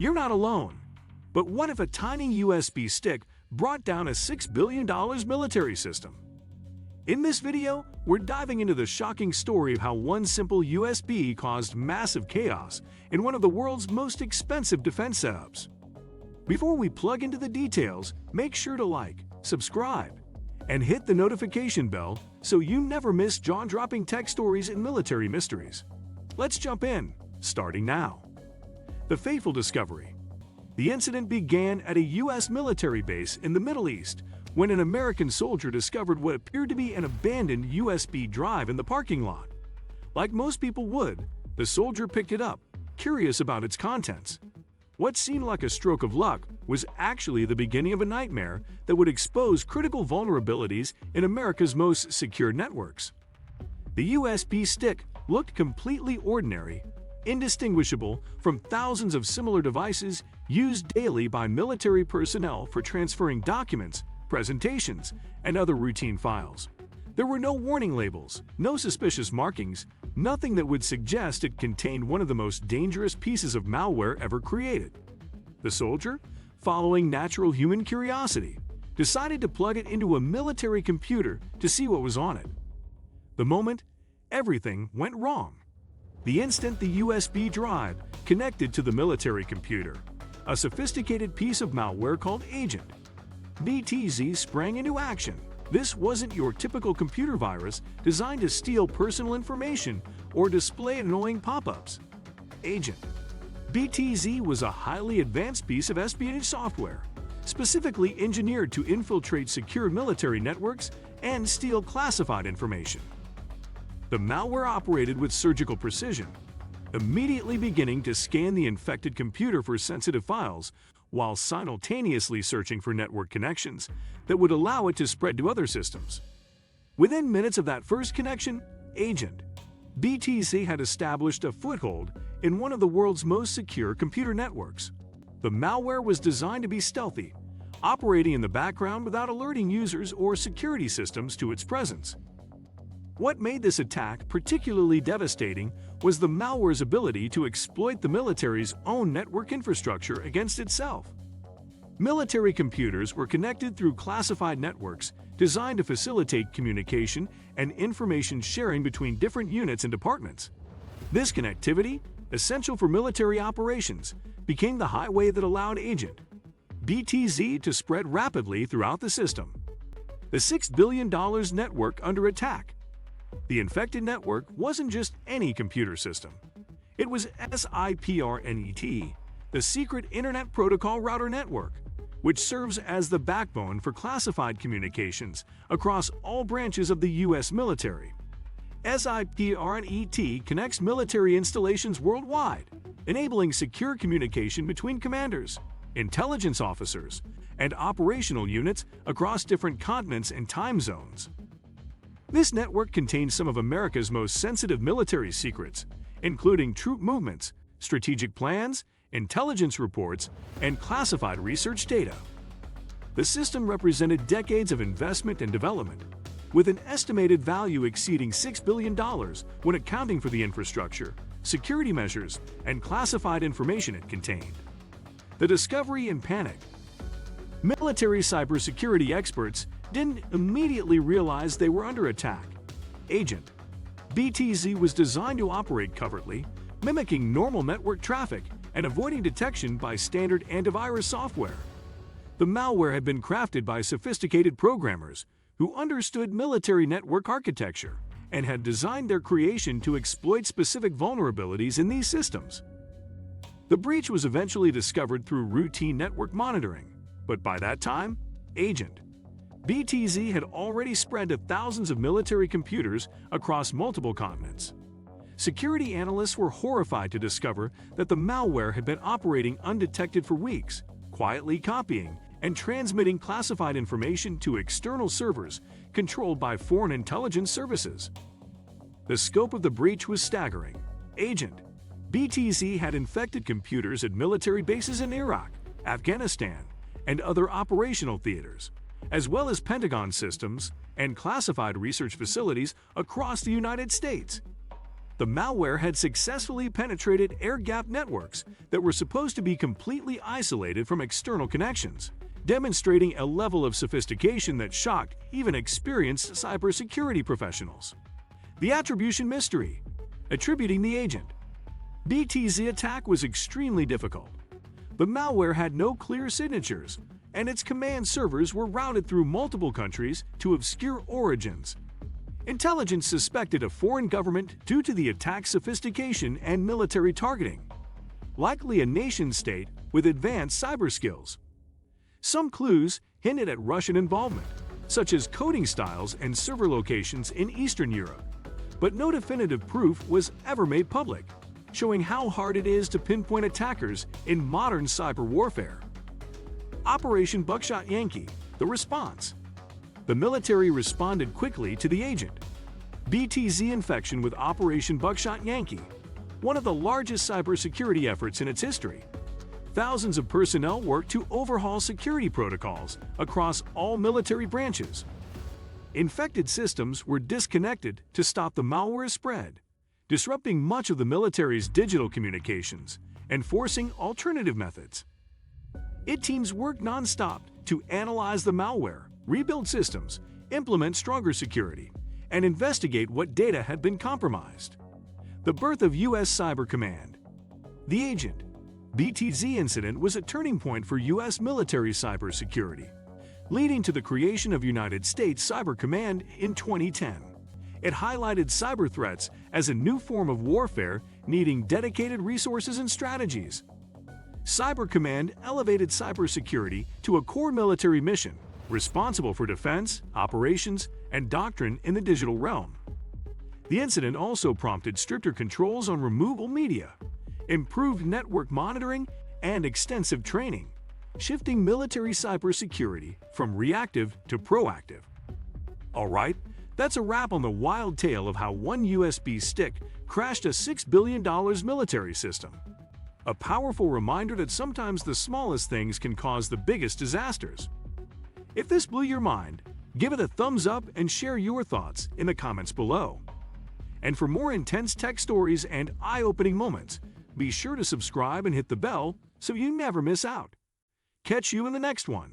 You're not alone. But what if a tiny USB stick brought down a $6 billion military system? In this video, we're diving into the shocking story of how one simple USB caused massive chaos in one of the world's most expensive defense setups. Before we plug into the details, make sure to like, subscribe, and hit the notification bell so you never miss jaw-dropping tech stories and military mysteries. Let's jump in, starting now. The fateful discovery. The incident began at a U.S. military base in the Middle East when an American soldier discovered what appeared to be an abandoned USB drive in the parking lot. Like most people would, the soldier picked it up, curious about its contents. What seemed like a stroke of luck was actually the beginning of a nightmare that would expose critical vulnerabilities in America's most secure networks. The USB stick looked completely ordinary, indistinguishable from thousands of similar devices used daily by military personnel for transferring documents, presentations, and other routine files. There were no warning labels, no suspicious markings, nothing that would suggest it contained one of the most dangerous pieces of malware ever created. The soldier, following natural human curiosity, decided to plug it into a military computer to see what was on it. The moment, everything went wrong. The instant the USB drive connected to the military computer, a sophisticated piece of malware called Agent BTZ sprang into action. This wasn't your typical computer virus designed to steal personal information or display annoying pop-ups. Agent BTZ was a highly advanced piece of espionage software, specifically engineered to infiltrate secure military networks and steal classified information. The malware operated with surgical precision, immediately beginning to scan the infected computer for sensitive files while simultaneously searching for network connections that would allow it to spread to other systems. Within minutes of that first connection, Agent BTZ had established a foothold in one of the world's most secure computer networks. The malware was designed to be stealthy, operating in the background without alerting users or security systems to its presence. What made this attack particularly devastating was the malware's ability to exploit the military's own network infrastructure against itself. Military computers were connected through classified networks designed to facilitate communication and information sharing between different units and departments. This connectivity, essential for military operations, became the highway that allowed Agent BTZ to spread rapidly throughout the system. The $6 billion network under attack. The infected network wasn't just any computer system. It was CyberNet, the secret Internet Protocol Router Network, which serves as the backbone for classified communications across all branches of the U.S. military. CyberNet connects military installations worldwide, enabling secure communication between commanders, intelligence officers, and operational units across different continents and time zones. This network contains some of America's most sensitive military secrets, including troop movements, strategic plans, intelligence reports, and classified research data. The system represented decades of investment and development, with an estimated value exceeding $6 billion when accounting for the infrastructure, security measures, and classified information it contained. The discovery and panic. Military cybersecurity experts didn't immediately realize they were under attack. Agent BTZ was designed to operate covertly, mimicking normal network traffic and avoiding detection by standard antivirus software. The malware had been crafted by sophisticated programmers who understood military network architecture and had designed their creation to exploit specific vulnerabilities in these systems. The breach was eventually discovered through routine network monitoring, but by that time, Agent BTZ had already spread to thousands of military computers across multiple continents. Security analysts were horrified to discover that the malware had been operating undetected for weeks, quietly copying and transmitting classified information to external servers controlled by foreign intelligence services. The scope of the breach was staggering. Agent BTZ had infected computers at military bases in Iraq, Afghanistan, and other operational theaters, as well as Pentagon systems and classified research facilities across the United States. The malware had successfully penetrated air-gapped networks that were supposed to be completely isolated from external connections, demonstrating a level of sophistication that shocked even experienced cybersecurity professionals. The attribution mystery. Attributing the agent. BTZ attack was extremely difficult. The malware had no clear signatures, and its command servers were routed through multiple countries to obscure origins. Intelligence suspected a foreign government due to the attack's sophistication and military targeting, likely a nation-state with advanced cyber skills. Some clues hinted at Russian involvement, such as coding styles and server locations in Eastern Europe, but no definitive proof was ever made public, showing how hard it is to pinpoint attackers in modern cyber warfare. Operation Buckshot Yankee, the response. The military responded quickly to the agent. BTZ infection with Operation Buckshot Yankee, one of the largest cybersecurity efforts in its history. Thousands of personnel worked to overhaul security protocols across all military branches. Infected systems were disconnected to stop the malware spread, disrupting much of the military's digital communications and forcing alternative methods. Teams worked non-stop to analyze the malware, rebuild systems, implement stronger security, and investigate what data had been compromised. The birth of U.S. Cyber Command. The Agent BTZ incident was a turning point for U.S. military cybersecurity, leading to the creation of United States Cyber Command in 2010. It highlighted cyber threats as a new form of warfare needing dedicated resources and strategies. Cyber Command elevated cybersecurity to a core military mission, responsible for defense, operations, and doctrine in the digital realm. The incident also prompted stricter controls on removable media, improved network monitoring, and extensive training, shifting military cybersecurity from reactive to proactive. All right, that's a wrap on the wild tale of how one USB stick crashed a $6 billion military system. A powerful reminder that sometimes the smallest things can cause the biggest disasters. If this blew your mind, give it a thumbs up and share your thoughts in the comments below. And for more intense tech stories and eye-opening moments, be sure to subscribe and hit the bell so you never miss out. Catch you in the next one.